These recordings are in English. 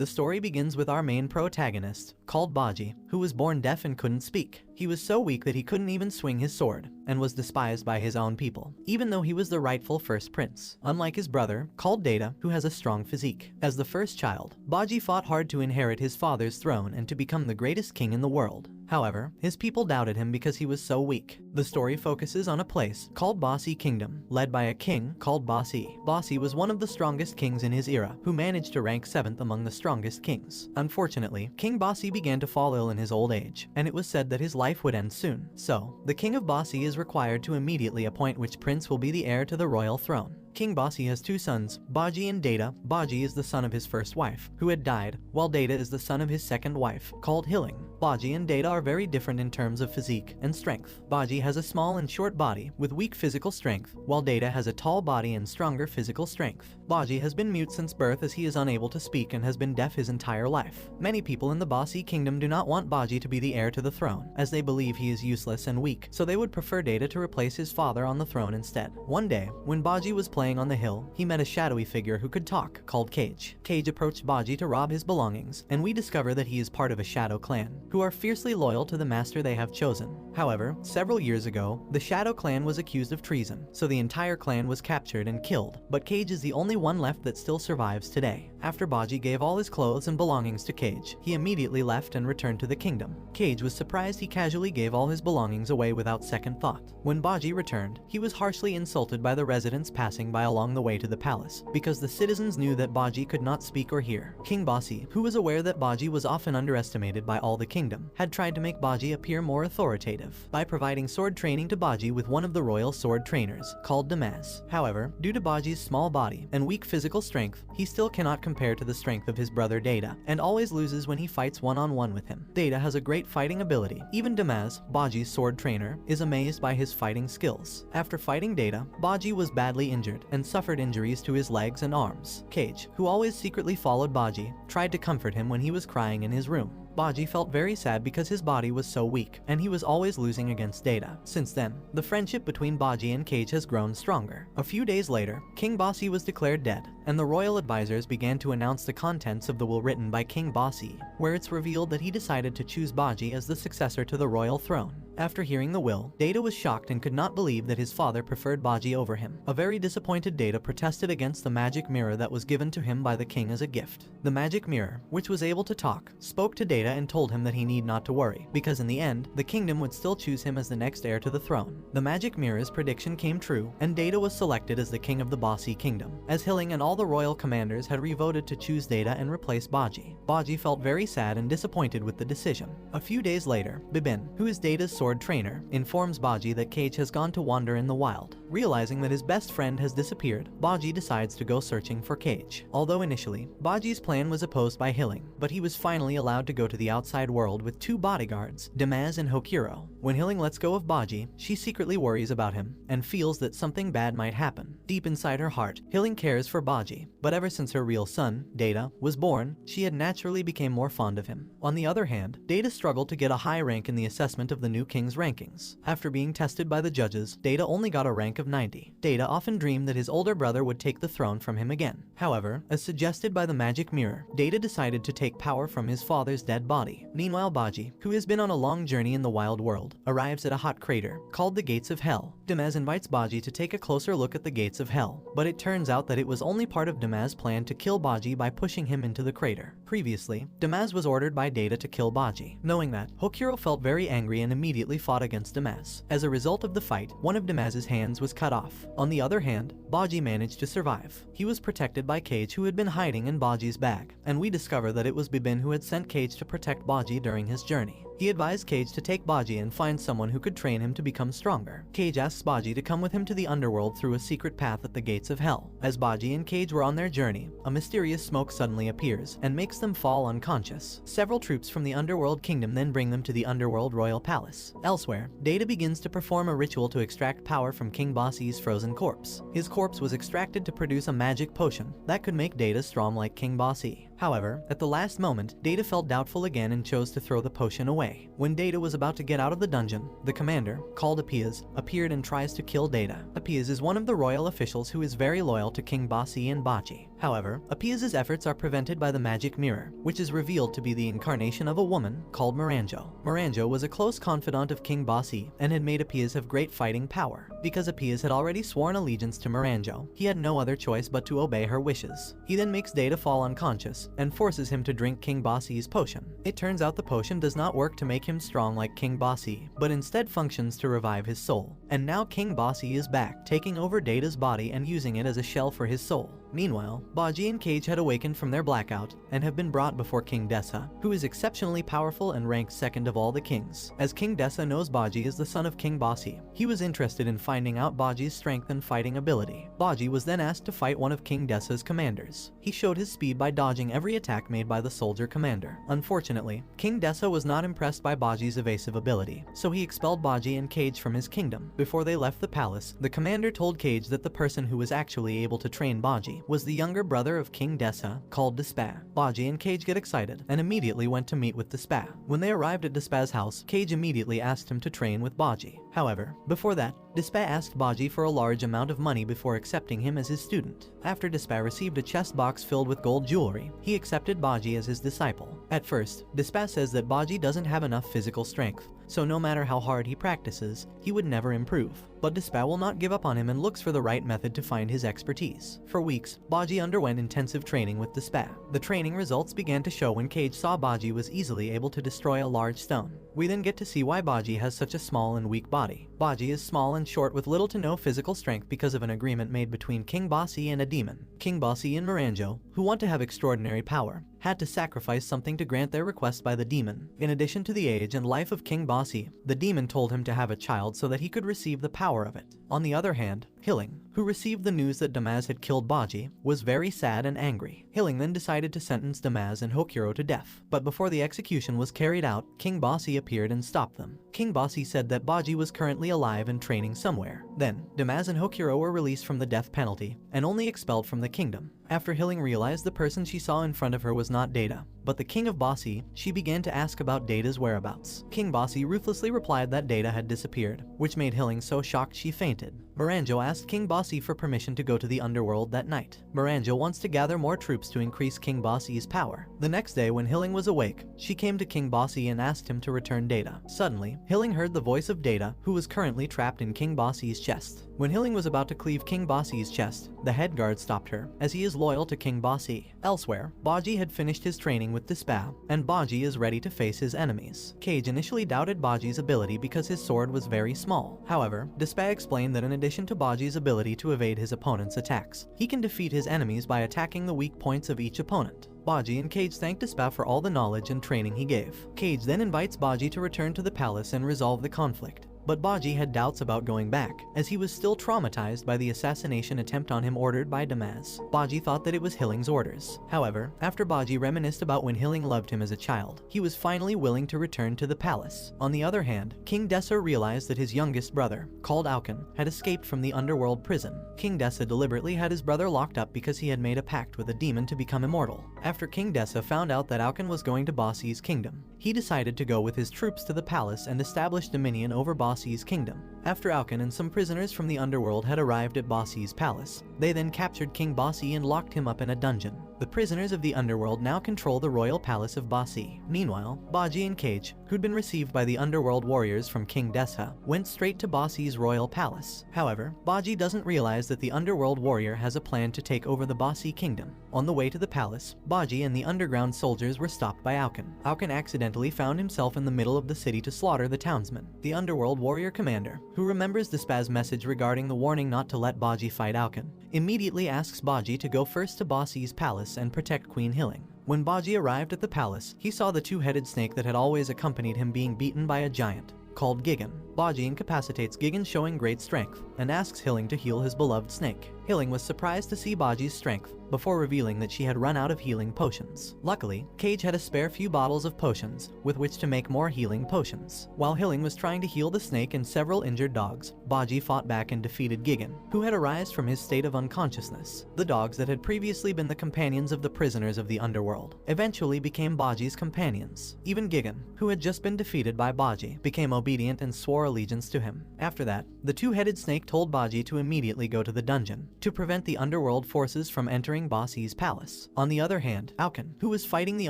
The story begins with our main protagonist, called Bojji, who was born deaf and couldn't speak. He was so weak that he couldn't even swing his sword, and was despised by his own people, even though he was the rightful first prince, unlike his brother, called Data, who has a strong physique. As the first child, Bojji fought hard to inherit his father's throne and to become the greatest king in the world. However, his people doubted him because he was so weak. The story focuses on a place called Bojji Kingdom, led by a king called Bojji. Bojji was one of the strongest kings in his era, who managed to rank 7th among the strongest kings. Unfortunately, King Bojji began to fall ill in his old age, and it was said that his life would end soon. So, the king of Bojji is required to immediately appoint which prince will be the heir to the royal throne. King Bojji has 2 sons, Bojji and Data. Bojji is the son of his first wife, who had died, while Data is the son of his second wife, called Hilling. Bojji and Data are very different in terms of physique and strength. Bojji has a small and short body with weak physical strength, while Data has a tall body and stronger physical strength. Bojji has been mute since birth as he is unable to speak and has been deaf his entire life. Many people in the Bojji Kingdom do not want Bojji to be the heir to the throne, as they believe he is useless and weak, so they would prefer Data to replace his father on the throne instead. One day, when Bojji was playing on the hill, he met a shadowy figure who could talk, called Cage. Cage approached Bojji to rob his belongings, and we discover that he is part of a shadow clan, who are fiercely loyal to the master they have chosen. However, several years ago, the Shadow Clan was accused of treason, so the entire clan was captured and killed, but Cage is the only one left that still survives today. After Bojji gave all his clothes and belongings to Cage, he immediately left and returned to the kingdom. Cage was surprised he casually gave all his belongings away without second thought. When Bojji returned, he was harshly insulted by the residents passing by along the way to the palace, because the citizens knew that Bojji could not speak or hear. King Bojji, who was aware that Bojji was often underestimated by all the kingdom, had tried to make Bojji appear more authoritative by providing sword training to Bojji with one of the royal sword trainers, called Damaz. However, due to Bojji's small body and weak physical strength, he still cannot compare to the strength of his brother Data, and always loses when he fights one-on-one with him. Data has a great fighting ability. Even Damaz, Bojji's sword trainer, is amazed by his fighting skills. After fighting Data, Bojji was badly injured and suffered injuries to his legs and arms. Cage, who always secretly followed Bojji, tried to comfort him when he was crying in his room. Bojji felt very sad because his body was so weak, and he was always losing against Data. Since then, the friendship between Bojji and Cage has grown stronger. A few days later, King Bojji was declared dead, and the royal advisors began to announce the contents of the will written by King Bojji, where it's revealed that he decided to choose Bojji as the successor to the royal throne. After hearing the will, Data was shocked and could not believe that his father preferred Bojji over him. A very disappointed Data protested against the magic mirror that was given to him by the king as a gift. The magic mirror, which was able to talk, spoke to Data and told him that he need not to worry, because in the end, the kingdom would still choose him as the next heir to the throne. The magic mirror's prediction came true, and Data was selected as the king of the Bojji Kingdom, as Hilling and all the royal commanders had revoted to choose Data and replace Bojji. Bojji felt very sad and disappointed with the decision. A few days later, Bibin, who is Data's sword trainer, informs Bojji that Cage has gone to wander in the wild. Realizing that his best friend has disappeared, Bojji decides to go searching for Cage. Although initially, Bojji's plan was opposed by Hilling, but he was finally allowed to go to the outside world with 2 bodyguards, Damaz and Hokuro. When Hilling lets go of Bojji, she secretly worries about him, and feels that something bad might happen. Deep inside her heart, Hilling cares for Bojji, but ever since her real son, Data, was born, she had naturally become more fond of him. On the other hand, Data struggled to get a high rank in the assessment of the new king's rankings. After being tested by the judges, Data only got a rank of 90. Data often dreamed that his older brother would take the throne from him again. However, as suggested by the magic mirror, Data decided to take power from his father's dead body. Meanwhile, Bojji, who has been on a long journey in the wild world, arrives at a hot crater called the Gates of Hell. Damaz invites Bojji to take a closer look at the Gates of Hell, but it turns out that it was only part of Damaz's plan to kill Bojji by pushing him into the crater. Previously, Damaz was ordered by Data to kill Bojji. Knowing that, Hokuro felt very angry and immediately fought against Damaz. As a result of the fight, one of Damaz's hands was cut off. On the other hand, Bojji managed to survive. He was protected by Cage, who had been hiding in Bojji's bag, and we discover that it was Bibin who had sent Cage to protect Bojji during his journey. He advised Cage to take Bojji and find someone who could train him to become stronger. Cage asks Bojji to come with him to the underworld through a secret path at the Gates of Hell. As Bojji and Cage were on their journey, a mysterious smoke suddenly appears and makes them fall unconscious. Several troops from the underworld kingdom then bring them to the underworld royal palace. Elsewhere, Data begins to perform a ritual to extract power from King Bojji's frozen corpse. His corpse was extracted to produce a magic potion that could make Data strong like King Bojji. However, at the last moment, Data felt doubtful again and chose to throw the potion away. When Data was about to get out of the dungeon, the commander, called Appias, appeared and tries to kill Data. Appias is one of the royal officials who is very loyal to King Bojji and Bojji. However, Appia's efforts are prevented by the magic mirror, which is revealed to be the incarnation of a woman called Miranjo. Miranjo was a close confidant of King Bojji and had made Appia's have great fighting power. Because Appia's had already sworn allegiance to Miranjo, he had no other choice but to obey her wishes. He then makes Data fall unconscious and forces him to drink King Bojji's potion. It turns out the potion does not work to make him strong like King Bojji, but instead functions to revive his soul. And now King Bojji is back, taking over Data's body and using it as a shell for his soul. Meanwhile, Bojji and Cage had awakened from their blackout and have been brought before King Dessa, who is exceptionally powerful and ranked second of all the kings. As King Dessa knows Bojji is the son of King Bojji, he was interested in finding out Bojji's strength and fighting ability. Bojji was then asked to fight one of King Dessa's commanders. He showed his speed by dodging every attack made by the soldier commander. Unfortunately, King Dessa was not impressed by Bojji's evasive ability, so he expelled Bojji and Cage from his kingdom. Before they left the palace, the commander told Cage that the person who was actually able to train Bojji was the younger brother of King Dessa, called Despa. Bojji and Cage get excited and immediately went to meet with Despa. When they arrived at Despa's house, Cage immediately asked him to train with Bojji. However, before that, Despa asked Bojji for a large amount of money before accepting him as his student. After Despa received a chest box filled with gold jewelry, he accepted Bojji as his disciple. At first, Despa says that Bojji doesn't have enough physical strength, so no matter how hard he practices, he would never improve. But Despa will not give up on him and looks for the right method to find his expertise. For weeks, Bojji underwent intensive training with Despa. The training results began to show when Cage saw Bojji was easily able to destroy a large stone. We then get to see why Bojji has such a small and weak body. Bojji is small and short with little to no physical strength because of an agreement made between King Bojji and a demon. King Bojji and Miranjo, who want to have extraordinary power, had to sacrifice something to grant their request by the demon. In addition to the age and life of King Bojji, the demon told him to have a child so that he could receive the power of it. On the other hand, Hilling, who received the news that Damaz had killed Bojji, was very sad and angry. Hilling then decided to sentence Damaz and Hokuro to death. But before the execution was carried out, King Bojji appeared and stopped them. King Bojji said that Bojji was currently alive and training somewhere. Then, Damaz and Hokuro were released from the death penalty and only expelled from the kingdom. After Hilling realized the person she saw in front of her was not Data, but the King of Bojji, she began to ask about Data's whereabouts. King Bojji ruthlessly replied that Data had disappeared, which made Hilling so shocked she fainted. Miranjo asked King Bojji for permission to go to the underworld that night. Miranjo wants to gather more troops to increase King Bojji's power. The next day when Hilling was awake, she came to King Bojji and asked him to return Data. Suddenly, Hilling heard the voice of Data, who was currently trapped in King Bojji's chest. When Hilling was about to cleave King Bojji's chest, the head guard stopped her, as he is loyal to King Bojji. Elsewhere, Bojji had finished his training with Despa, and Bojji is ready to face his enemies. Cage initially doubted Bojji's ability because his sword was very small. However, Despa explained that in addition to Bojji's ability to evade his opponent's attacks, he can defeat his enemies by attacking the weak points of each opponent. Bojji and Cage thanked Despa for all the knowledge and training he gave. Cage then invites Bojji to return to the palace and resolve the conflict. But Bojji had doubts about going back, as he was still traumatized by the assassination attempt on him ordered by Damaz. Bojji thought that it was Hilling's orders. However, after Bojji reminisced about when Hilling loved him as a child, he was finally willing to return to the palace. On the other hand, King Dessa realized that his youngest brother, called Auken, had escaped from the underworld prison. King Dessa deliberately had his brother locked up because he had made a pact with a demon to become immortal. After King Dessa found out that Auken was going to Bojji's kingdom, he decided to go with his troops to the palace and establish dominion over Bojji's kingdom. After Auken and some prisoners from the underworld had arrived at Bojji's palace, they then captured King Bojji and locked him up in a dungeon. The prisoners of the underworld now control the royal palace of Bojji. Meanwhile, Bojji and Cage, who'd been received by the underworld warriors from King Dessa, went straight to Bojji's royal palace. However, Bojji doesn't realize that the underworld warrior has a plan to take over the Bojji kingdom. On the way to the palace, Bojji and the underground soldiers were stopped by Auken. Auken accidentally found himself in the middle of the city to slaughter the townsmen. The underworld warrior commander, who remembers Despa's message regarding the warning not to let Bojji fight Auken, immediately asks Bojji to go first to Bojji's palace and protect Queen Hilling. When Bojji arrived at the palace, he saw the two-headed snake that had always accompanied him being beaten by a giant called Gigan. Bojji incapacitates Gigan, showing great strength, and asks Hilling to heal his beloved snake. Hilling was surprised to see Bojji's strength, before revealing that she had run out of healing potions. Luckily, Cage had a spare few bottles of potions, with which to make more healing potions. While Hilling was trying to heal the snake and several injured dogs, Bojji fought back and defeated Gigan, who had arisen from his state of unconsciousness. The dogs that had previously been the companions of the prisoners of the underworld eventually became Bojji's companions. Even Gigan, who had just been defeated by Bojji, became obedient and swore allegiance to him. After that, the two-headed snake told Bojji to immediately go to the dungeon, to prevent the underworld forces from entering Bojji's palace. On the other hand, Alkan, who was fighting the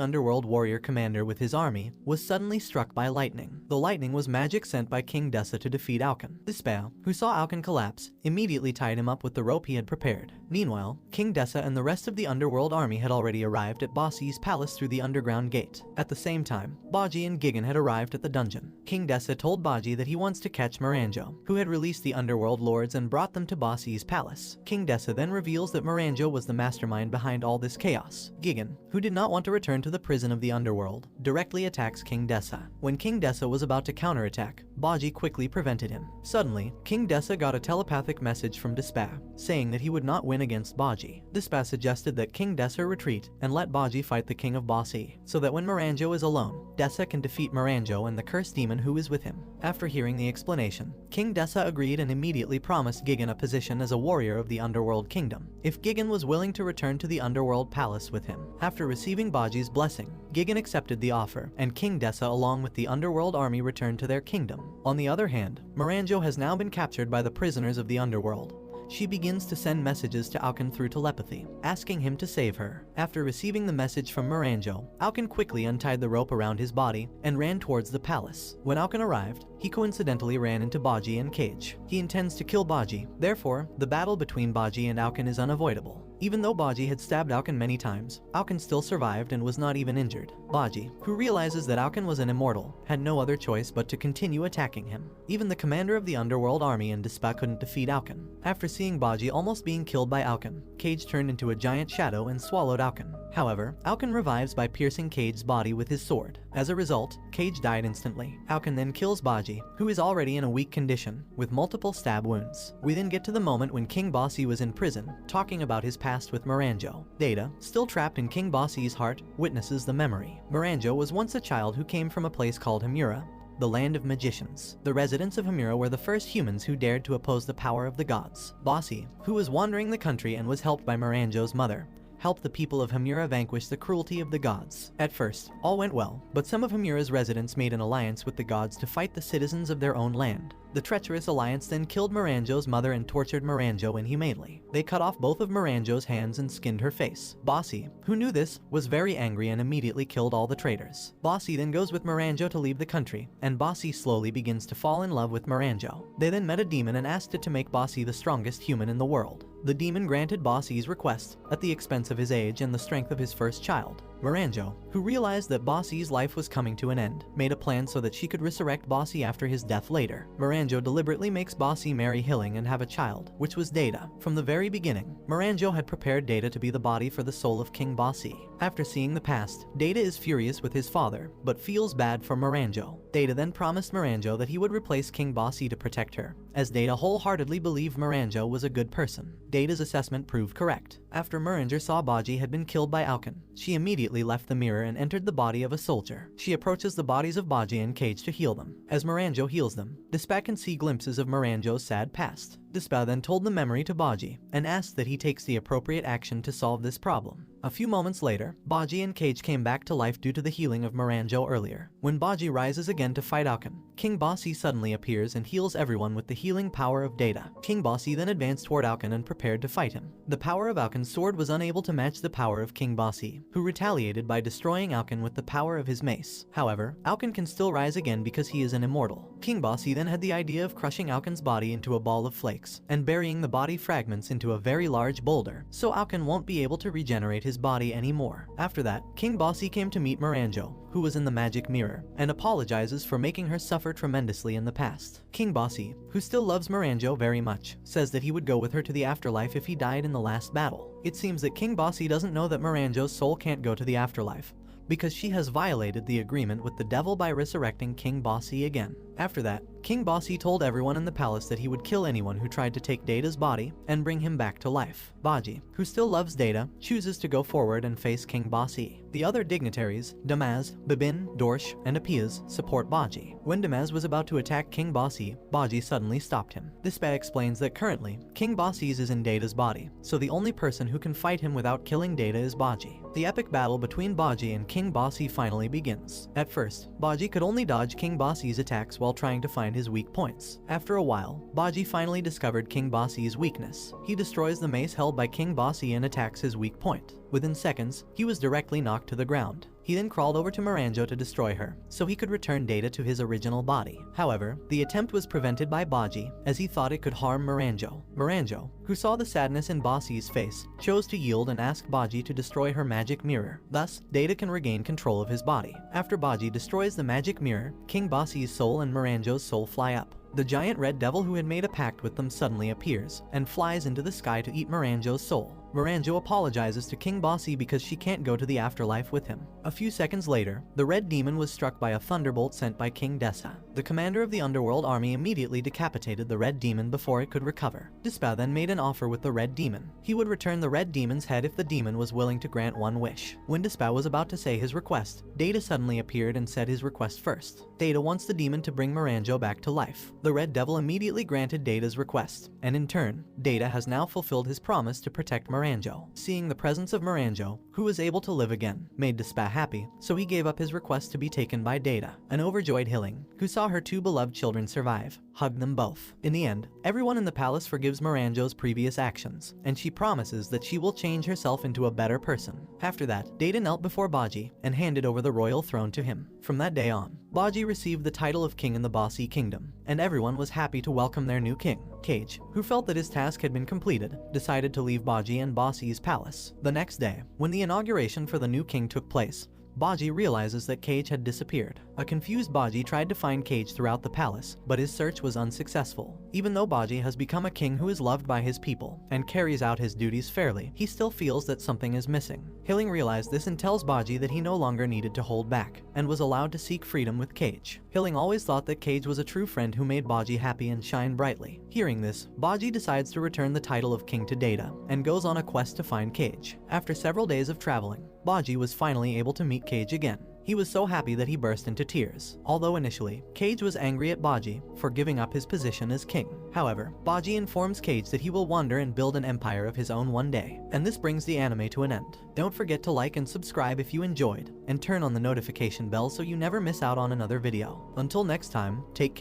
underworld warrior commander with his army, was suddenly struck by lightning. The lightning was magic sent by King Dessa to defeat Alkan. Despair, who saw Alkan collapse, immediately tied him up with the rope he had prepared. Meanwhile, King Dessa and the rest of the underworld army had already arrived at Bojji's palace through the underground gate. At the same time, Bojji and Gigan had arrived at the dungeon. King Dessa told Bojji that he wants to catch Miranjo, who had released the underworld lords and brought them to Bojji's palace. King Dessa then reveals that Miranjo was the mastermind behind all this chaos. Gigan, who did not want to return to the prison of the underworld, directly attacks King Dessa. When King Dessa was about to counterattack, Bojji quickly prevented him. Suddenly, King Dessa got a telepathic message from Despair, saying that he would not win against Bojji. Despair suggested that King Dessa retreat and let Bojji fight the king of Bojji, so that when Miranjo is alone, Dessa can defeat Miranjo and the cursed demon who is with him. After hearing the explanation, King Dessa agreed and immediately promised Gigan a position as a warrior of the underworld kingdom, if Gigan was willing to return to the underworld palace with him. After receiving Bojji's blessing, Gigan accepted the offer, and King Dessa along with the underworld army returned to their kingdom. On the other hand, Miranjo has now been captured by the prisoners of the underworld. She begins to send messages to Alkan through telepathy, asking him to save her. After receiving the message from Miranjo, Alkan quickly untied the rope around his body and ran towards the palace. When Alkan arrived, he coincidentally ran into Bojji and Cage. He intends to kill Bojji, therefore, the battle between Bojji and Alkan is unavoidable. Even though Bojji had stabbed Alkan many times, Alkan still survived and was not even injured. Bojji, who realizes that Alkan was an immortal, had no other choice but to continue attacking him. Even the commander of the underworld army in Despa couldn't defeat Alkan. After seeing Bojji almost being killed by Alkan, Cage turned into a giant shadow and swallowed Alkan. However, Alkan revives by piercing Cage's body with his sword. As a result, Cage died instantly. Alkan then kills Bojji, who is already in a weak condition, with multiple stab wounds. We then get to the moment when King Bojji was in prison, talking about his past with Miranjo. Data, still trapped in King Bojji's heart, witnesses the memory. Miranjo was once a child who came from a place called Hamura, the land of magicians. The residents of Hamura were the first humans who dared to oppose the power of the gods. Bojji, who was wandering the country and was helped by Miranjo's mother, helped the people of Hamura vanquish the cruelty of the gods. At first, all went well, but some of Hamura's residents made an alliance with the gods to fight the citizens of their own land. The treacherous alliance then killed Miranjo's mother and tortured Miranjo inhumanely. They cut off both of Miranjo's hands and skinned her face. Bojji, who knew this, was very angry and immediately killed all the traitors. Bojji then goes with Miranjo to leave the country, and Bojji slowly begins to fall in love with Miranjo. They then met a demon and asked it to make Bojji the strongest human in the world. The demon granted Bojji's request, at the expense of his age and the strength of his first child. Miranjo, who realized that Bojji's life was coming to an end, made a plan so that she could resurrect Bojji after his death later. Miranjo deliberately makes Bojji marry Hilling and have a child, which was Data. From the very beginning, Miranjo had prepared Data to be the body for the soul of King Bojji. After seeing the past, Data is furious with his father, but feels bad for Miranjo. Data then promised Miranjo that he would replace King Bojji to protect her, as Data wholeheartedly believed Miranjo was a good person. Data's assessment proved correct. After Miranjo saw Bojji had been killed by Alkan, she immediately left the mirror and entered the body of a soldier. She approaches the bodies of Bojji and Cage to heal them. As Miranjo heals them, Despa can see glimpses of Miranjo's sad past. Despa then told the memory to Bojji and asked that he takes the appropriate action to solve this problem. A few moments later, Bojji and Cage came back to life due to the healing of Miranjo earlier. When Bojji rises again to fight Alkan, King Bojji suddenly appears and heals everyone with the healing power of Data. King Bojji then advanced toward Alkan and prepared to fight him. The power of Alkan's sword was unable to match the power of King Bojji, who retaliated by destroying Alkan with the power of his mace. However, Alkan can still rise again because he is an immortal. King Bojji then had the idea of crushing Alkan's body into a ball of flakes and burying the body fragments into a very large boulder, so Alkan won't be able to regenerate his body anymore. After that, King Bojji came to meet Miranjo, who was in the magic mirror, and apologizes for making her suffer tremendously in the past. King Bojji, who still loves Miranjo very much, says that he would go with her to the afterlife if he died in the last battle. It seems that King Bojji doesn't know that Miranjo's soul can't go to the afterlife, because she has violated the agreement with the devil by resurrecting King Bojji again. After that, King Bojji told everyone in the palace that he would kill anyone who tried to take Data's body and bring him back to life. Bojji, who still loves Data, chooses to go forward and face King Bojji. The other dignitaries, Damaz, Bibin, Dorsh, and Apias, support Bojji. When Damaz was about to attack King Bojji, Bojji suddenly stopped him. Despa explains that currently, King Bojji is in Data's body, so the only person who can fight him without killing Data is Bojji. The epic battle between Bojji and King Bojji finally begins. At first, Bojji could only dodge King Bojji's attacks while trying to find find his weak points. After a while, Bojji finally discovered King Bossy's weakness. He destroys the mace held by King Bossy and attacks his weak point. Within seconds, he was directly knocked to the ground. He then crawled over to Miranjo to destroy her, so he could return Data to his original body. However, the attempt was prevented by Bojji, as he thought it could harm Miranjo. Miranjo, who saw the sadness in Bossy's face, chose to yield and ask Bojji to destroy her magic mirror. Thus, Data can regain control of his body. After Bojji destroys the magic mirror, King Bossy's soul and Miranjo's soul fly up. The giant red devil who had made a pact with them suddenly appears, and flies into the sky to eat Miranjo's soul. Miranjo apologizes to King Bossy because she can't go to the afterlife with him. A few seconds later, the red demon was struck by a thunderbolt sent by King Dessa. The commander of the underworld army immediately decapitated the red demon before it could recover. Dispa then made an offer with the red demon. He would return the red demon's head if the demon was willing to grant one wish. When Dispa was about to say his request, Data suddenly appeared and said his request first. Data wants the demon to bring Miranjo back to life. The red devil immediately granted Data's request, and in turn, Data has now fulfilled his promise to protect Miranjo. Seeing the presence of Miranjo, who was able to live again, made Dispa happy, so he gave up his request to be taken by Data. An overjoyed Hilling, who saw her two beloved children survive, hugged them both. In the end, everyone in the palace forgives Miranjo's previous actions, and she promises that she will change herself into a better person. After that, Data knelt before Bojji and handed over the royal throne to him. From that day on, Bojji received the title of king in the Bossy Kingdom, and everyone was happy to welcome their new king. Cage, who felt that his task had been completed, decided to leave Bojji and Bossy's palace. The next day, when the inauguration for the new king took place, Bojji realizes that Cage had disappeared. A confused Bojji tried to find Cage throughout the palace, but his search was unsuccessful. Even though Bojji has become a king who is loved by his people and carries out his duties fairly, he still feels that something is missing. Hilling realized this and tells Bojji that he no longer needed to hold back, and was allowed to seek freedom with Cage. Hilling always thought that Cage was a true friend who made Bojji happy and shine brightly. Hearing this, Bojji decides to return the title of king to Data, and goes on a quest to find Cage. After several days of traveling, Bojji was finally able to meet Cage again. He was so happy that he burst into tears. Although initially, Cage was angry at Bojji for giving up his position as king. However, Bojji informs Cage that he will wander and build an empire of his own one day. And this brings the anime to an end. Don't forget to like and subscribe if you enjoyed, and turn on the notification bell so you never miss out on another video. Until next time, take care.